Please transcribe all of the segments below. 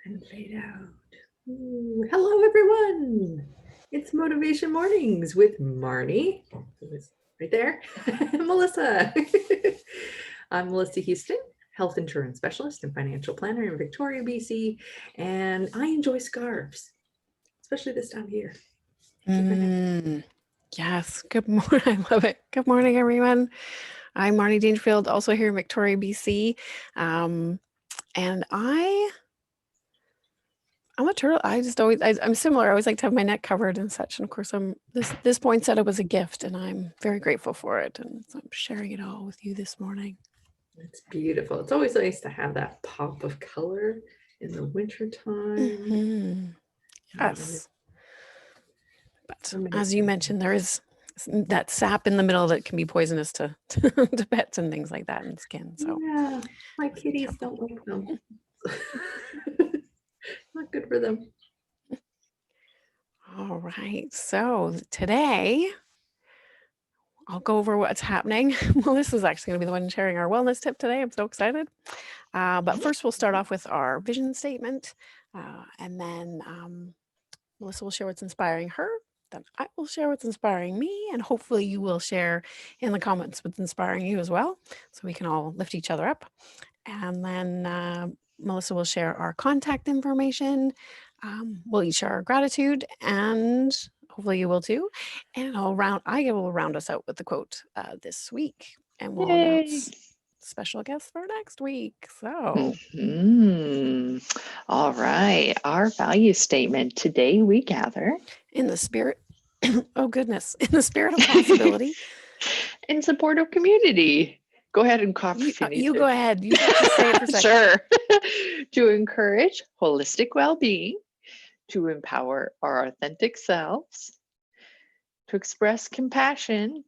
And fade out. Ooh, hello, everyone. It's Motivation Mornings with Marnie, who is right there, and Melissa. I'm Melissa Houston, health insurance specialist and financial planner in Victoria, BC, and I enjoy scarves, especially this time of year. Yes. Good morning. I love it. Good morning, everyone. I'm Marnie Dangerfield, also here in Victoria, BC. And I'm a turtle. I'm similar. I always like to have my neck covered and such. And of course, this point said it was a gift, and I'm very grateful for it. And so I'm sharing it all with you this morning. It's beautiful. It's always nice to have that pop of color in the wintertime. Mm-hmm. Yes. But as you mentioned, there is that sap in the middle that can be poisonous to pets and things like that and skin. So yeah, my kitties don't like them. Not good for them. All right. So today I'll go over what's happening. Melissa's actually going to be the one sharing our wellness tip today. I'm so excited. But first, we'll start off with our vision statement. And then Melissa will share what's inspiring her. Then I will share what's inspiring me. And hopefully you will share in the comments what's inspiring you as well. So we can all lift each other up. And then Melissa will share our contact information. We'll each share our gratitude, and hopefully you will too. And I will round us out with the quote this week, and we'll announce special guests for next week. So, all right. Our value statement today: we gather in the spirit. Oh goodness! In the spirit of possibility, in support of community. Go ahead and cough if you need to. You go ahead. You just say it for a second. Sure. To encourage holistic well-being, to empower our authentic selves, to express compassion.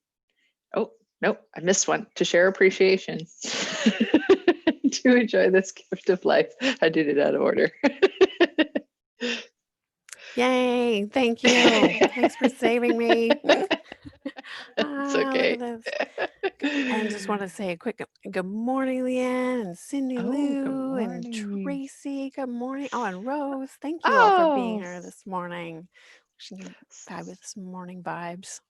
Oh, no, I missed one. To share appreciation, to enjoy this gift of life. I did it out of order. Yay. Thank you. Thanks for saving me. It's okay. And just want to say a quick good morning, Leanne and Cindy Lou and Tracy. Good morning. Oh, and Rose. Thank you all for being here this morning. Wishing you fabulous morning vibes.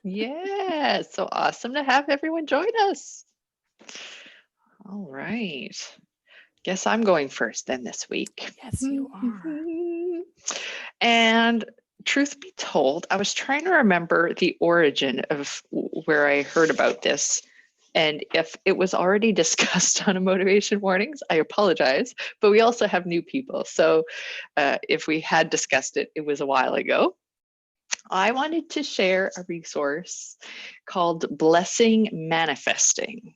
Yeah, so awesome to have everyone join us. All right. Guess I'm going first then this week. Yes, you are. And truth be told, I was trying to remember the origin of where I heard about this. And if it was already discussed on a Motivation Mornings, I apologize. But we also have new people. So if we had discussed it, it was a while ago. I wanted to share a resource called Blessing Manifesting.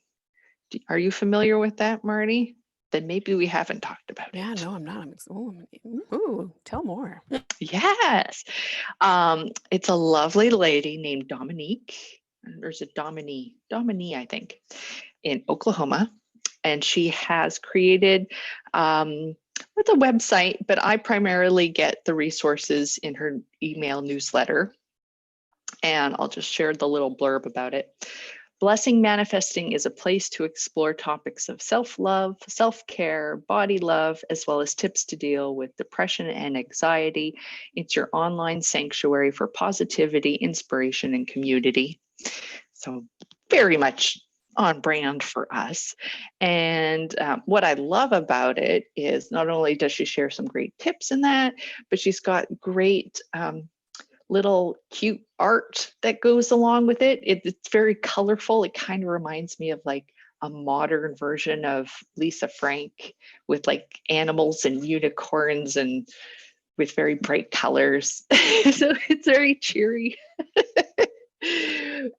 Are you familiar with that, Marnie? Then maybe we haven't talked about it. Yeah, no, I'm not. Ooh, tell more. Yes. It's a lovely lady named Dominique. Or is it Dominique? Dominique, I think, in Oklahoma. And she has created it's a website, but I primarily get the resources in her email newsletter. And I'll just share the little blurb about it. Blessing Manifesting is a place to explore topics of self-love, self-care, body love, as well as tips to deal with depression and anxiety. It's your online sanctuary for positivity, inspiration, and community. So very much on brand for us. And what I love about it is not only does she share some great tips in that, but she's got great little cute art that goes along with it. It's very colorful. It kind of reminds me of like a modern version of Lisa Frank with like animals and unicorns and with very bright colors. So it's very cheery.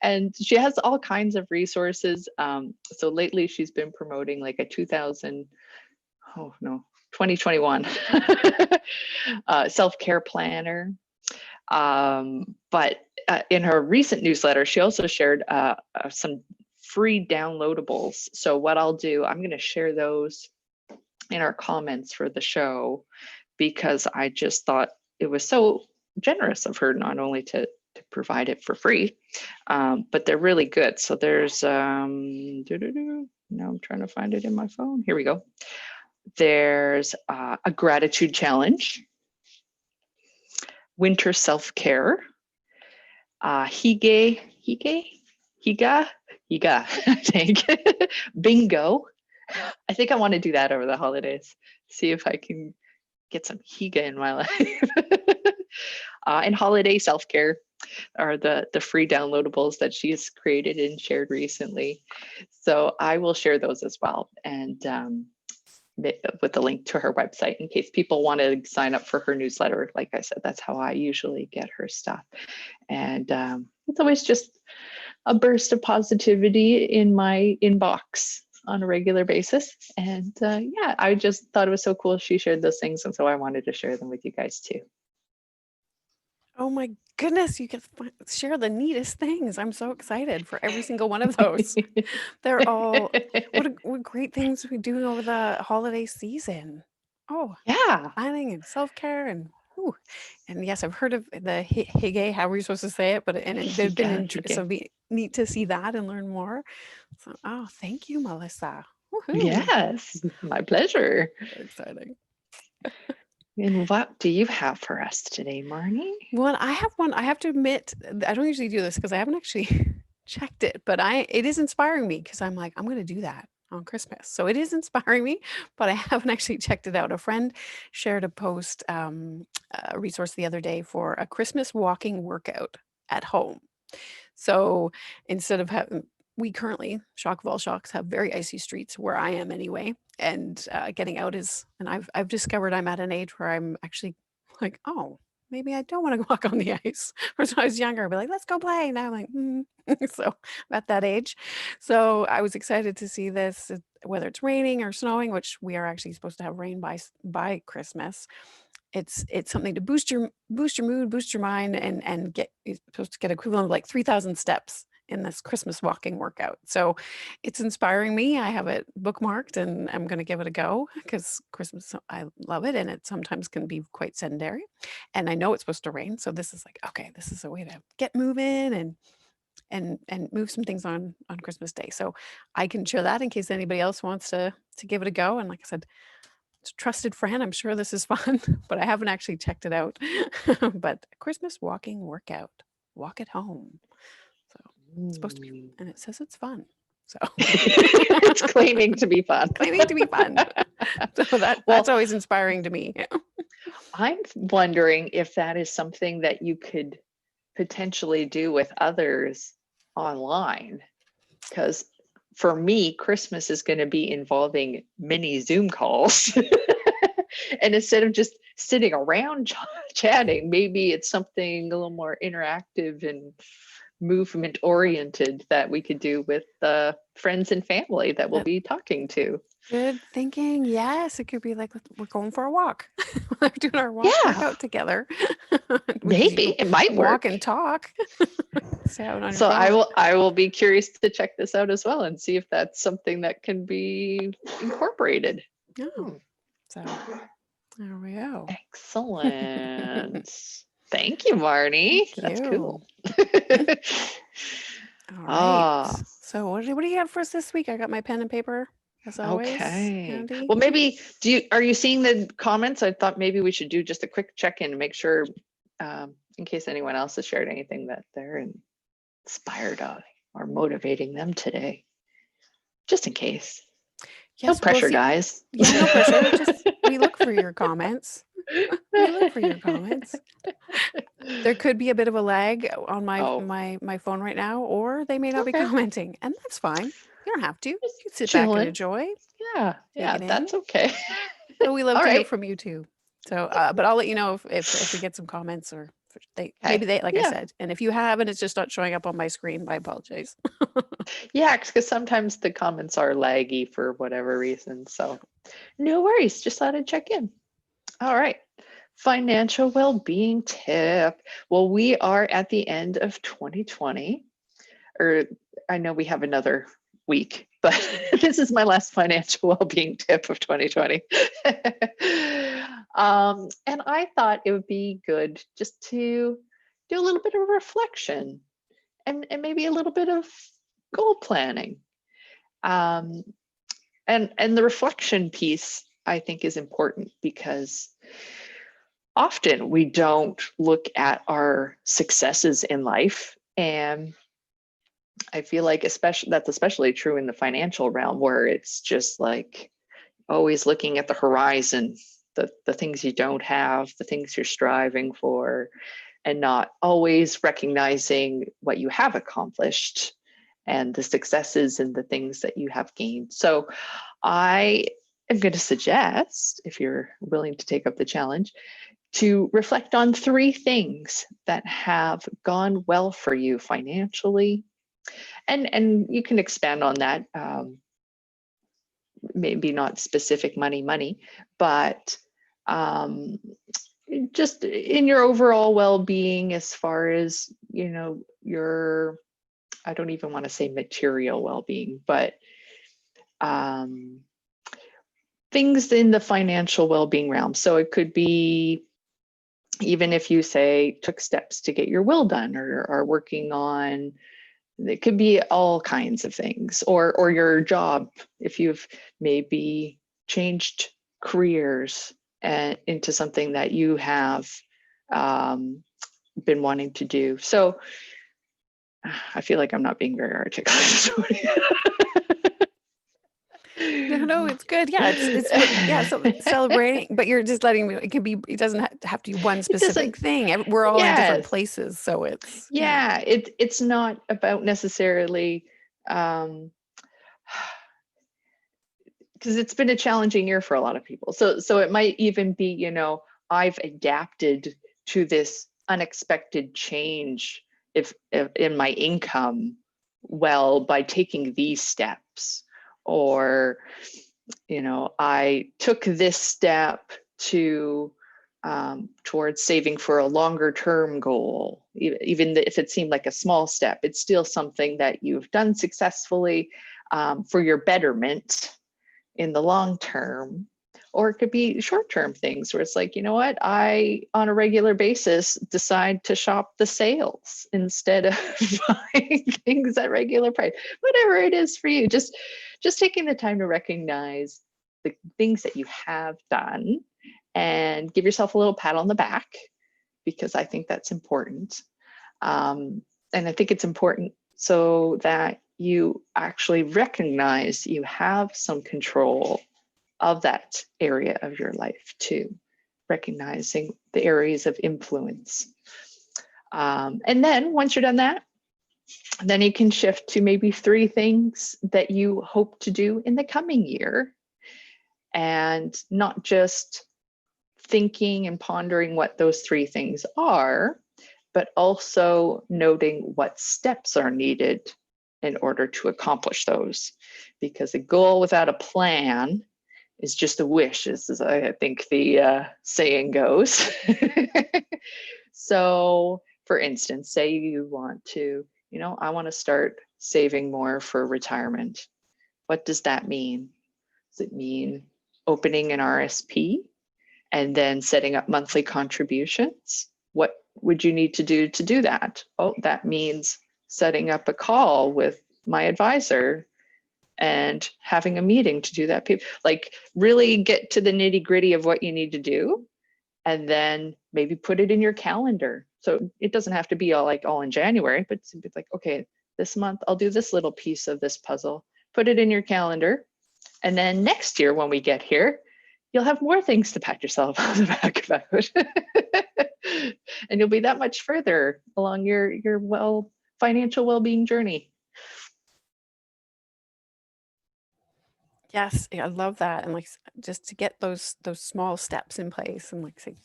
And she has all kinds of resources. So lately she's been promoting like a 2021 self-care planner. But in her recent newsletter, she also shared some free downloadables. So what I'll do, I'm going to share those in our comments for the show, because I just thought it was so generous of her not only to provide it for free, but they're really good. So there's, now I'm trying to find it in my phone. Here we go. There's a gratitude challenge, winter self-care, higa, I think, bingo. I think I want to do that over the holidays. See if I can get some higa in my life. And holiday self-care are the free downloadables that she's created and shared recently. So I will share those as well. And with the link to her website in case people want to sign up for her newsletter. Like I said, that's how I usually get her stuff. And it's always just a burst of positivity in my inbox on a regular basis. And yeah, I just thought it was so cool she shared those things. And so I wanted to share them with you guys too. Oh my goodness, you can share the neatest things. I'm so excited for every single one of those. They're all, what great things we're doing over the holiday season. Oh, Yeah. planning and self-care and yes, I've heard of the hige, how are you supposed to say it? But they've been so be neat to see that and learn more. So, oh, thank you, Melissa. Woohoo. Yes, my pleasure. So exciting. And what do you have for us today, Marnie? Well, I have one. I have to admit, I don't usually do this because I haven't actually checked it, but it is inspiring me because I'm like, I'm going to do that on Christmas. So it is inspiring me, but I haven't actually checked it out. A friend shared a post, a resource the other day for a Christmas walking workout at home. So instead of having, we currently, shock of all shocks, have very icy streets where I am anyway. And getting out and I've discovered I'm at an age where I'm actually like, oh, maybe I don't want to walk on the ice. Whereas when I was younger, I'd be like, let's go play. Now I'm like, so I'm at that age. So I was excited to see this, whether it's raining or snowing, which we are actually supposed to have rain by Christmas. It's something to boost your mood, boost your mind, and you're supposed to get equivalent of like 3,000 steps in this Christmas walking workout. So it's inspiring me. I have it bookmarked and I'm going to give it a go because Christmas, I love it. And it sometimes can be quite sedentary. And I know it's supposed to rain. So this is like, okay, this is a way to get moving and move some things on Christmas Day. So I can share that in case anybody else wants to give it a go. And like I said, it's a trusted friend. I'm sure this is fun, but I haven't actually checked it out. But Christmas walking workout, walk at home. So it's supposed to be, and it says it's fun. So It's claiming to be fun. Claiming to be fun. So that's always inspiring to me. I'm wondering if that is something that you could potentially do with others online. Because for me, Christmas is going to be involving many Zoom calls. And instead of just sitting around chatting, maybe it's something a little more interactive and movement oriented that we could do with friends and family that we'll be talking to. Good thinking. Yes, it could be like we're going for a walk. We're doing our workout together. Maybe it might work. Walk and talk. So I will be curious to check this out as well and see if that's something that can be incorporated. Oh, so there we go. Excellent. Thank you, Marnie. That's cool. All right. So what do you have for us this week? I got my pen and paper as always. Okay. Handy. Well, maybe are you seeing the comments? I thought maybe we should do just a quick check-in and make sure in case anyone else has shared anything that they're inspired of or motivating them today. Just in case. Yes, no pressure, guys. Yeah, no pressure. Just we look for your comments. We look for your comments. There could be a bit of a lag on my phone right now, or they may not be commenting, and that's fine. You don't have to. You can sit back and enjoy. Yeah, that's okay. So we love to hear from you too. So, but I'll let you know if we get some comments or maybe they, like I said, and if you haven't, it's just not showing up on my screen. I apologize. Yeah, because sometimes the comments are laggy for whatever reason. So no worries. Just thought I'd check in. All right. Financial well-being tip. Well, we are at the end of 2020, or I know we have another week, but this is my last financial well-being tip of 2020. And I thought it would be good just to do a little bit of reflection and maybe a little bit of goal planning. And the reflection piece I think is important, because often we don't look at our successes in life. And I feel like that's especially true in the financial realm, where it's just like always looking at the horizon, the things you don't have, the things you're striving for, and not always recognizing what you have accomplished and the successes and the things that you have gained. So I am going to suggest, if you're willing to take up the challenge, to reflect on 3 things that have gone well for you financially. And you can expand on that, maybe not specific money, but just in your overall well-being, as far as, your, I don't even want to say material well-being, but things in the financial well-being realm. So it could be, even if you say took steps to get your will done, or are working on, it could be all kinds of things, or your job, if you've maybe changed careers into something that you have been wanting to do. So I feel like I'm not being very articulate. No, it's good. Yeah, so celebrating, but you're just letting me, it can be, it doesn't have to be one It doesn't, specific thing. We're all in different yes. places, so it's Yeah, it's not about necessarily, because it's been a challenging year for a lot of people. So it might even be, I've adapted to this unexpected change if in my income, well, by taking these steps, or I took this step to towards saving for a longer term goal. Even if it seemed like a small step, it's still something that you've done successfully for your betterment in the long term. Or it could be short-term things where it's like, you know what, I, on a regular basis, decide to shop the sales instead of buying things at regular price. Whatever it is for you, just taking the time to recognize the things that you have done and give yourself a little pat on the back, because I think that's important. And I think it's important so that you actually recognize you have some control of that area of your life too, recognizing the areas of influence. And then once you're done that, then you can shift to maybe 3 things that you hope to do in the coming year, and not just thinking and pondering what those 3 things are, but also noting what steps are needed in order to accomplish those. Because a goal without a plan is just a wish, as I think the saying goes. So, for instance, say you want to, I want to start saving more for retirement. What does that mean? Does it mean opening an RSP and then setting up monthly contributions? What would you need to do that? Oh, that means setting up a call with my advisor and having a meeting to do that. Like, really get to the nitty gritty of what you need to do, and then maybe put it in your calendar. So it doesn't have to be all in January, but it's like, okay, this month I'll do this little piece of this puzzle. Put it in your calendar, and then next year when we get here, you'll have more things to pat yourself on the back about. And you'll be that much further along your financial well-being journey. yes, yeah, I love that. And like, just to get those small steps in place, and like say,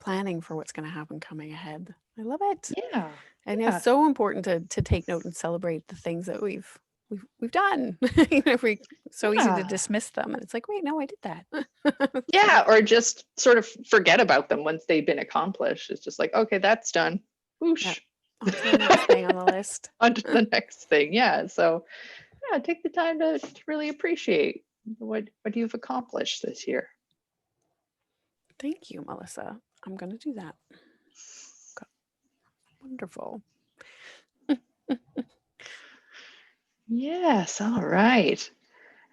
planning for what's going to happen coming ahead. I love it. Yeah. And Yeah. it's so important to take note and celebrate the things that we've done. Even if we so easy to dismiss them, and it's like, wait, no, I did that. Yeah, or just sort of forget about them once they've been accomplished. It's just like, okay, that's done. Whoosh. Yep. On to the next thing on the list. On to the next thing. Yeah. So yeah, take the time to really appreciate what you've accomplished this year. Thank you, Melissa. I'm going to do that. Okay. Wonderful. Yes. All right.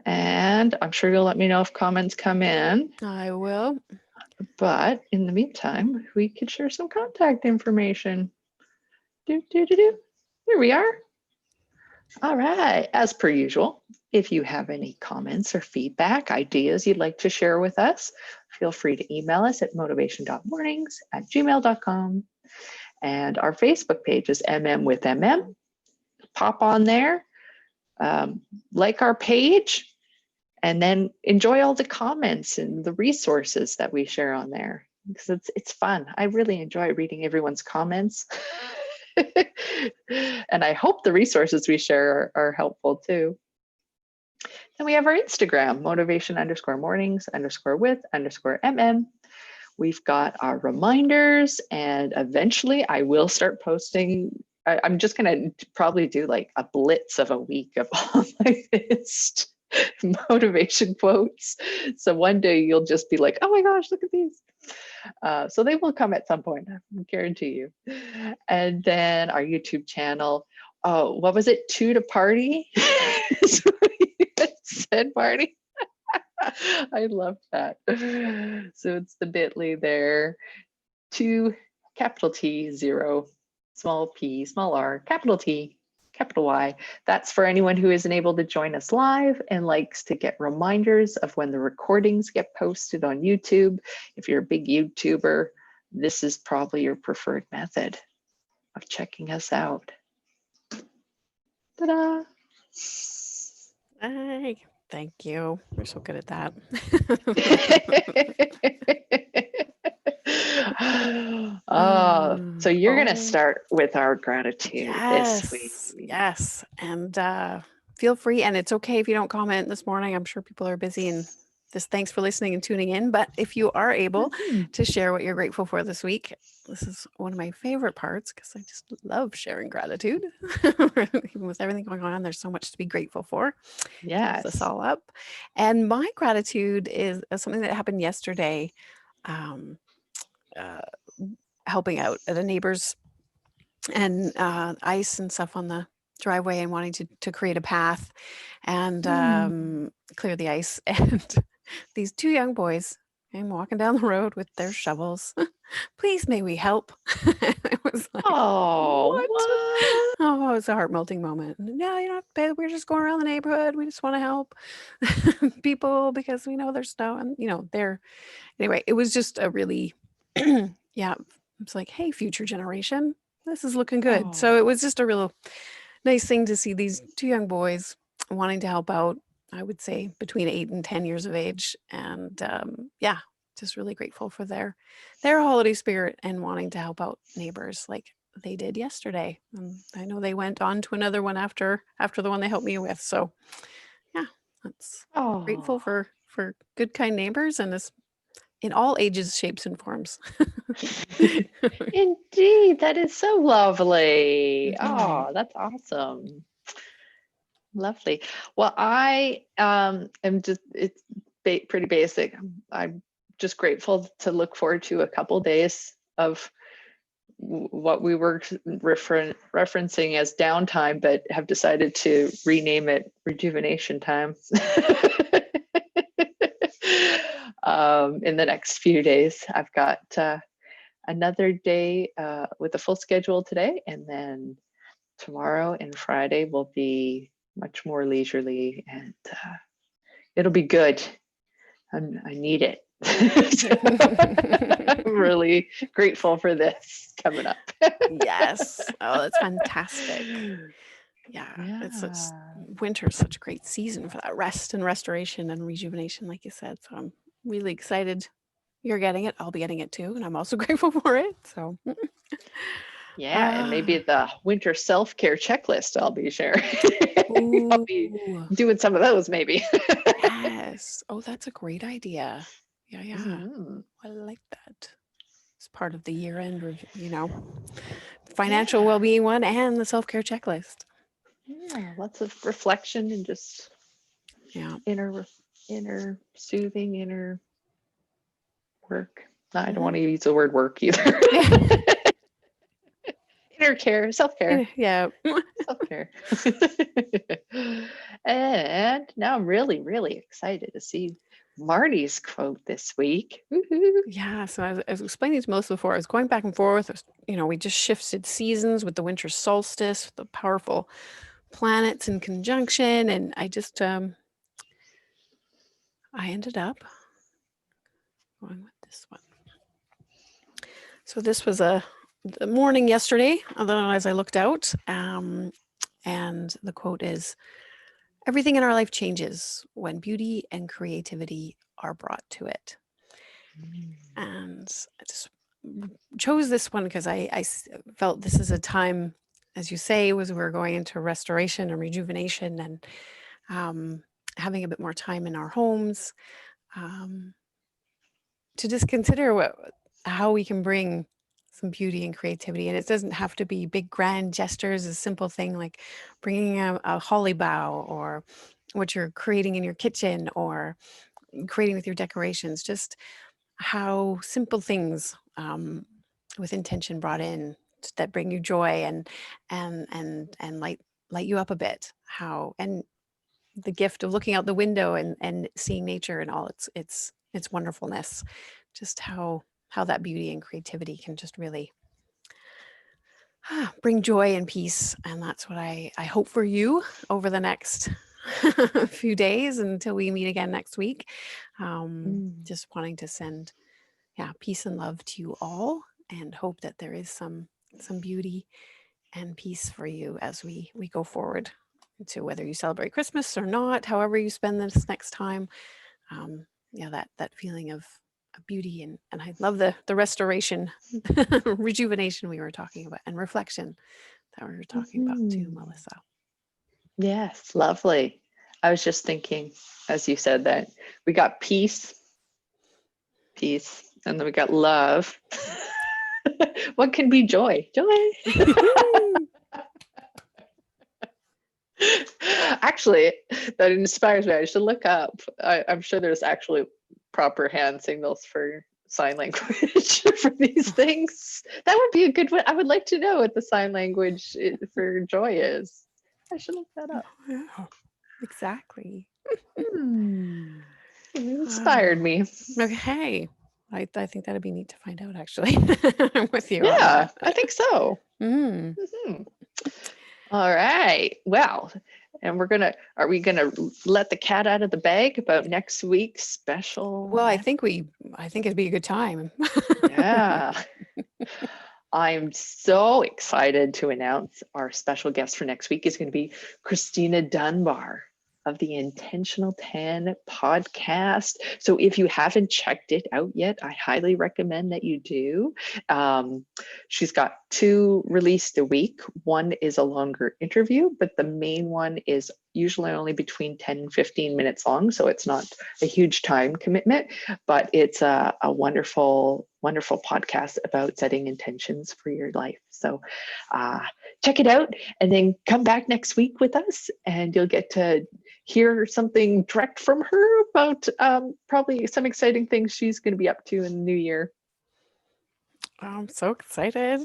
And I'm sure you'll let me know if comments come in. I will. But in the meantime, we could share some contact information. Here we are. All right. As per usual, if you have any comments or feedback, ideas you'd like to share with us, feel free to email us at motivation.mornings@gmail.com. And our Facebook page is MM with MM. Pop on there, like our page, and then enjoy all the comments and the resources that we share on there, because it's fun. I really enjoy reading everyone's comments. And I hope the resources we share are helpful too. Then we have our Instagram, motivation_mornings_with_mm. We've got our reminders, and eventually I will start posting. I'm just going to probably do like a blitz of a week of all my best motivation quotes. So one day you'll just be like, oh my gosh, look at these. So they will come at some point, I guarantee you. And then our YouTube channel. Oh, what was it? 2 to party? Is what you said, Marnie. I love that. So it's the bit.ly there. 2 capital T 0 small p small r capital T capital Y. That's for anyone who isn't able to join us live and likes to get reminders of when the recordings get posted on YouTube. If you're a big YouTuber, this is probably your preferred method of checking us out. Ta-da! Hey, thank you. You're so good at that. So you're going to Oh, start with our gratitude this week. yes. And feel free, and it's okay if you don't comment this morning. I'm sure people are busy, and thanks for listening and tuning in. But if you are able to share what you're grateful for this week, this is one of my favorite parts because I just love sharing gratitude. Even with everything going on, there's so much to be grateful for. Yes. This all up. And my gratitude is something that happened yesterday. Helping out at a neighbor's, and ice and stuff on the driveway, and wanting to create a path and clear the ice. And these 2 young boys came walking down the road with their shovels. Please, may we help? It was like, Oh, what? Oh, it was a heart-melting moment. No, you don't have to pay. We're just going around the neighborhood. We just want to help people because we know there's snow, and anyway, it was just a really yeah, it's like, hey, future generation, this is looking good. So it was just a real nice thing to see these 2 young boys wanting to help out. I would say between 8 and 10 years of age, and just really grateful for their holiday spirit and wanting to help out neighbors like they did yesterday. And I know they went on to another one after the one they helped me with. So yeah, that's grateful for good, kind neighbors, and this in all ages, shapes, and forms. Indeed, that is so lovely. Oh, that's awesome. Lovely. Well, I am just, it's pretty basic. I'm just grateful to look forward to a couple days of what we were referencing as downtime, but have decided to rename it rejuvenation time. In the next few days, I've got another day with a full schedule today, and then tomorrow and Friday will be much more leisurely, and it'll be good. I need it. I'm really grateful for this coming up. Yes. Oh, that's fantastic. Yeah. Winter's such a great season for that rest and restoration and rejuvenation, like you said. So I'm really excited you're getting it. I'll be getting it too, and I'm also grateful for it. So and maybe the winter self-care checklist I'll be sharing. I'll be doing some of those maybe. Yes. Oh, that's a great idea. Yeah. I like that. It's part of the year-end, financial well-being one and the self-care checklist. Yeah, lots of reflection and just inner soothing, inner work. I don't want to use the word work either. Inner care, self-care. Yeah. Self-care. And now I'm really, really excited to see Marnie's quote this week. Woohoo. Yeah. So I was explaining to Melissa before, I was going back and forth. We just shifted seasons with the winter solstice, the powerful planets in conjunction. And I just, I ended up going with this one. So this was the morning yesterday, as I looked out, and the quote is, "Everything in our life changes when beauty and creativity are brought to it." And I just chose this one because I felt this is a time, as you say, we're going into restoration and rejuvenation, and having a bit more time in our homes, to just consider how we can bring some beauty and creativity. And it doesn't have to be big grand gestures. A simple thing like bringing a holly bough, or what you're creating in your kitchen, or creating with your decorations. Just how simple things, with intention brought in, that bring you joy and light you up a bit. And the gift of looking out the window and seeing nature and all its wonderfulness. Just how that beauty and creativity can just really bring joy and peace. And that's what I hope for you over the next few days until we meet again next week. Just wanting to send peace and love to you all, and hope that there is some beauty and peace for you as we go forward into whether you celebrate Christmas or not, however you spend this next time. That feeling of beauty, and I love the restoration, rejuvenation we were talking about, and reflection that we were talking about too, Melissa. Yes, lovely. I was just thinking, as you said, that we got peace, and then we got love. What can be joy? Joy. Actually, that inspires me. I should look up. I'm sure there's actually proper hand signals for sign language for these things. That would be a good one. I would like to know what the sign language for joy is. I should look that up. Yeah, exactly. It inspired me. Okay. I think that'd be neat to find out, actually. I'm with you. Yeah, I think so. Mm. All right. Well, and are we gonna let the cat out of the bag about next week's special? Well, I think it'd be a good time. Yeah. I'm so excited to announce our special guest for next week is going to be Christina Dunbar of the Intentional 10 podcast. So if you haven't checked it out yet, I highly recommend that you do. She's got 2 released a week. One is a longer interview, but the main one is usually only between 10 and 15 minutes long. So it's not a huge time commitment, but it's a wonderful, wonderful podcast about setting intentions for your life. So check it out, and then come back next week with us, and you'll get to hear something direct from her about probably some exciting things she's going to be up to in the new year. I'm so excited.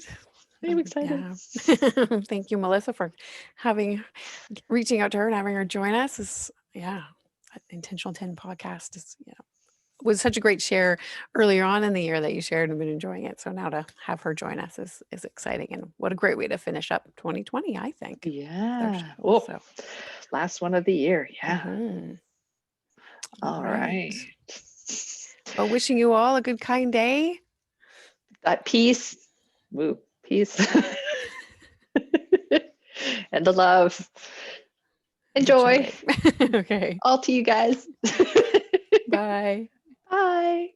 I'm excited. Yeah. Thank you, Melissa, for reaching out to her and having her join us. Intentional 10 podcast was such a great share earlier on in the year that you shared, and been enjoying it. So now to have her join us is exciting, and what a great way to finish up 2020, I think. Yeah. So. Last one of the year. Yeah. Mm-hmm. All right. Well, wishing you all a good, kind day. That peace. Woo. Peace. And the love. Enjoy. Okay. All to you guys. Bye. Bye.